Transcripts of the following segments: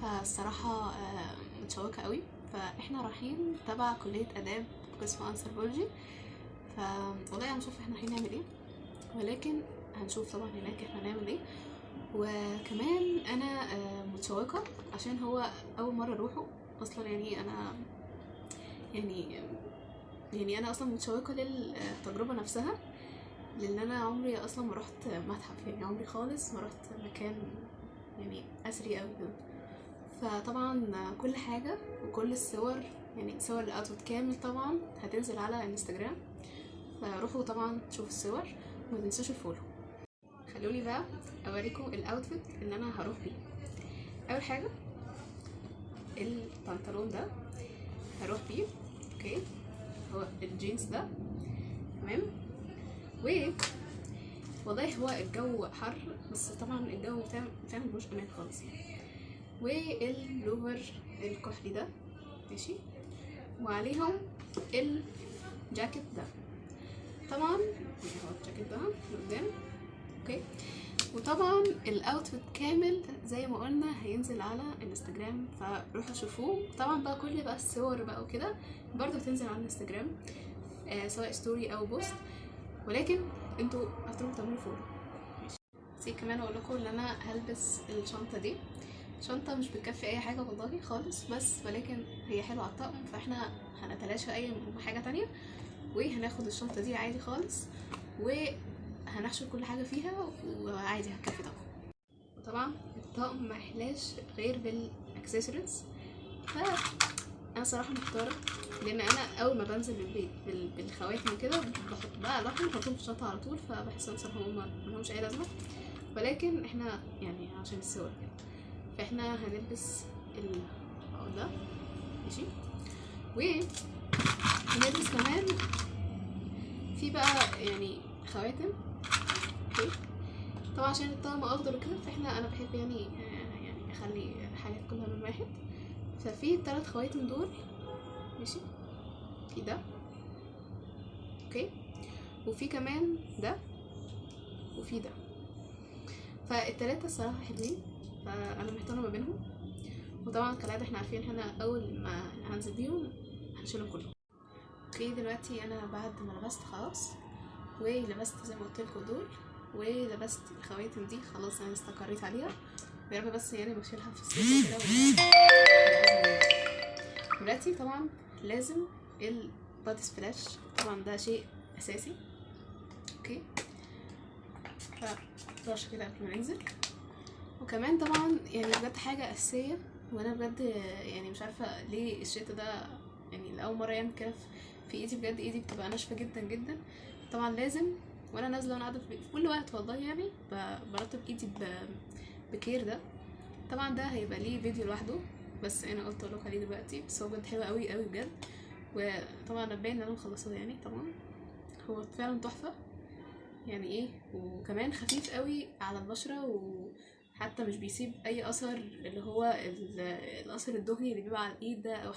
فالصراحة متشوقة قوي. فاحنا رايحين تبع كلية آداب قسم أنثروبولوجي. والله هنشوف احنا رايحين نعمل ايه، ولكن هنشوف طبعا هناك احنا هنعمل ايه. وكمان انا متشوقة عشان هو اول مرة اروحه اصلا. يعني انا اصلا متشوقة للتجربة نفسها، لان انا عمري اصلا ما رحت متحف، يعني عمري خالص ما رحت مكان يعني اثري اوي كده. فطبعا كل حاجة وكل الصور، يعني صور الاوتفيت كامل طبعا هتنزل على انستجرام، فروحوا طبعا تشوفوا الصور وما تنسوش الفولو. خلوني بقى اوريكم الاوتفيت اللي انا هروح بيه. اول حاجة البنطلون ده هروح بيه، اوكي، هو الجينز ده تمام. والله هو الجو حر، بس طبعا الجو فعلا مش امان خالص يعني. والبلوفر الكحلي ده ماشي، وعليهم الجاكيت ده طبعا، يعني هو الجاكيت ده قدام، اوكي. وطبعا الاوتفيت كامل زي ما قلنا هينزل على انستجرام، فروحوا شوفوه. طبعا بقى كل بقى الصور بقى وكده برضه هتنزل على الانستجرام، سواء ستوري او بوست، ولكن انتوا هتروحوا تعملوا فولو. ماشي كمان اقول لكم ان انا هلبس الشنطه دي. شنطه مش بتكفي اي حاجه والله خالص، بس ولكن هي حلوه على الطقم، فاحنا هنتلاشى اي حاجه تانية وهناخد الشنطه دي عادي خالص، وهنحشر كل حاجه فيها وعادي هتكفي طبعا. وطبعا الطقم ما يحلاش غير بالاكسسوارز. انا صراحه محتاره، لان انا اول ما بنزل من البيت بالخواتم كده بحط بقى لحم بحطهم في الشنطه على طول، فبحسهم صراحه هما ملهمش اي لازمه. ولكن احنا يعني عشان الصور كده، فاحنا هنلبس ده ماشي، وهنلبس كمان في بقى يعني خواتم، اوكي. طبعا عشان الطقم اخضر وكده، انا بحب يعني اخلي الحاجات كلها من واحد. ففي ال3 خواتم دول ماشي، في ده اوكي، وفي كمان ده، وفي ده. فال3 الصراحه حلوين، فانا محتاره ما بينهم. وطبعا كالعاده احنا عارفين احنا اول ما هنزل بيهم هنشيلهم كلهم. اوكي دلوقتي انا بعد ما لبست خلاص، ولبست زي ما قلت لكم دول، ولبست الخواتم دي خلاص انا استقريت عليها. يا رب بس يعني بشيلها في الصيف كده دلوقتي طبعا لازم البادي سبلاش، طبعا ده شيء اساسي، اوكي. فرش كده قبل ما ننزل. وكمان طبعا يعني بجد حاجه اساسيه، وانا بجد يعني مش عارفه ليه الشتا ده يعني لاول مره يعمل كده في ايدي. بجد ايدي بتبقى ناشفه جدا جدا. طبعا لازم وانا نازله وانا قاعده في كل وقت والله يعني برطب ايدي بكير ده. طبعا ده هيبقى ليه فيديو لوحده، بس انا قلت اقول لكم عليه دلوقتي. بس هو بجد حلو قوي قوي بجد. وطبعا باين ان انا مخلصاه يعني، طبعا هو فعلا تحفه يعني ايه. وكمان خفيف قوي على البشره، وحتى مش بيسيب اي اثر، اللي هو الاثر الدهني اللي بيبقى على الايد ده، او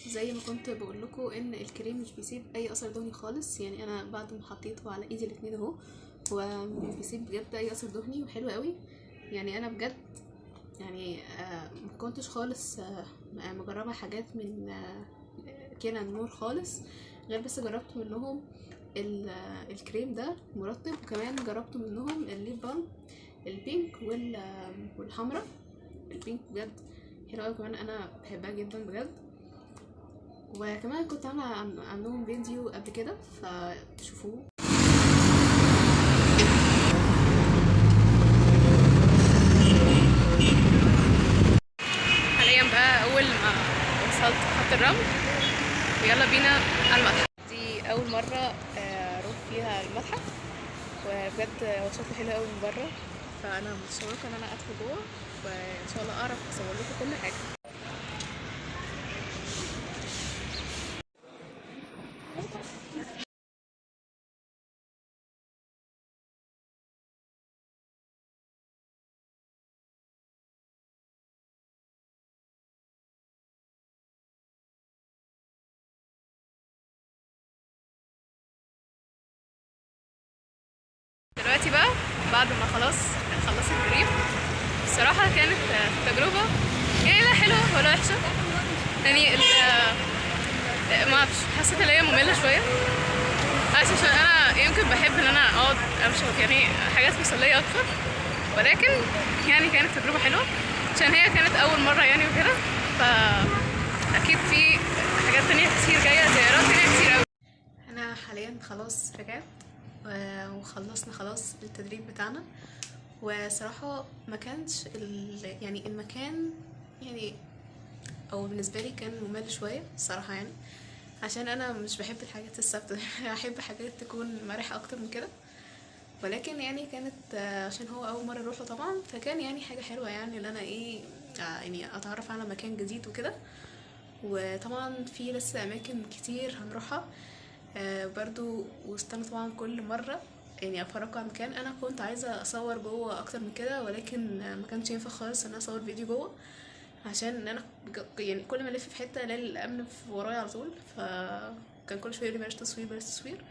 زي ما كنت بقول لكم ان الكريم مش بيسيب اي اثر دهني خالص. يعني انا بعد ما حطيته على ايدي الاثنين اهو، هو مش بيسيب بجد اي اثر دهني، وحلو قوي يعني. انا بجد يعني ما كنتش خالص مجربه حاجات من كيان نور خالص، غير بس جربت منهم الكريم ده مرطب، وكمان جربت منهم الليب بالم البينك والحمرا. البينك بجد حلوه قوي، كمان انا بحبها جدا بجد. وكمان كنت عامله عندهم فيديو قبل كده فشوفوه. حاليا بقى اول ما وصلت خط الرمل، ويلا بينا على المتحف. دي اول مره اروح فيها المتحف، وبجد هو شكله حلو قوي من بره، فانا متشوقه ان انا ادخل جوه، وان شاء الله اعرف اصور لكم كل حاجه. دلوقتي بقى بعد ما خلاص خلصت البريف، الصراحه كانت تجربه ايه لا حلوه ولا وحشه يعني ما اعرفش، حسيت ان هي ممله شويه عشان انا يمكن بحب ان انا اقعد امشي يعني حاجات مسليه اكتر، ولكن يعني كانت تجربه حلوه عشان هي كانت اول مره يعني وكده، فاكيد في حاجات تانية كتير جايه، زيارات تانية كتير قوي. انا حاليا خلاص رجعت وخلصنا خلاص التدريب بتاعنا، وصراحه ما كانش يعني المكان يعني او بالنسبه لي كان ممل شويه الصراحه يعني، عشان انا مش بحب الحاجات الثابته بحب حاجات تكون مرحه اكتر من كده، ولكن يعني كانت عشان هو اول مره اروحه طبعا، فكان يعني حاجه حلوه يعني ان انا ايه يعني اتعرف على مكان جديد وكده. وطبعا في لسه اماكن كتير هنروحها برضو، واستنى طبعا كل مره يعني افرجكم عن مكان. انا كنت عايزه اصور جوه اكتر من كده، ولكن ما كانش ينفع خالص ان انا اصور فيديو جوه، عشان انا يعني كل ما الف في حته الاقي الامن في ورايا على طول، فكان كل شويه يقول لي بلاش تصوير بلاش تصوير.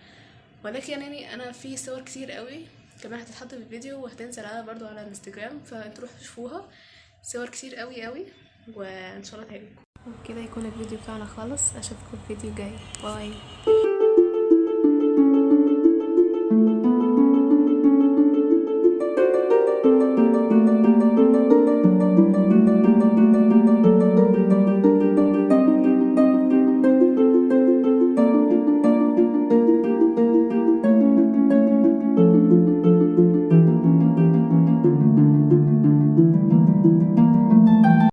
ولكن يعني انا في صور كتير قوي كمان هتتحط في الفيديو وهتنزل على برضو على الانستجرام، فانتوا روحوا شوفوها، صور كتير قوي قوي وان شاء الله تعجبكم. وبكده يكون الفيديو بتاعنا خلص، اشوفكم الفيديو الجاي، باي.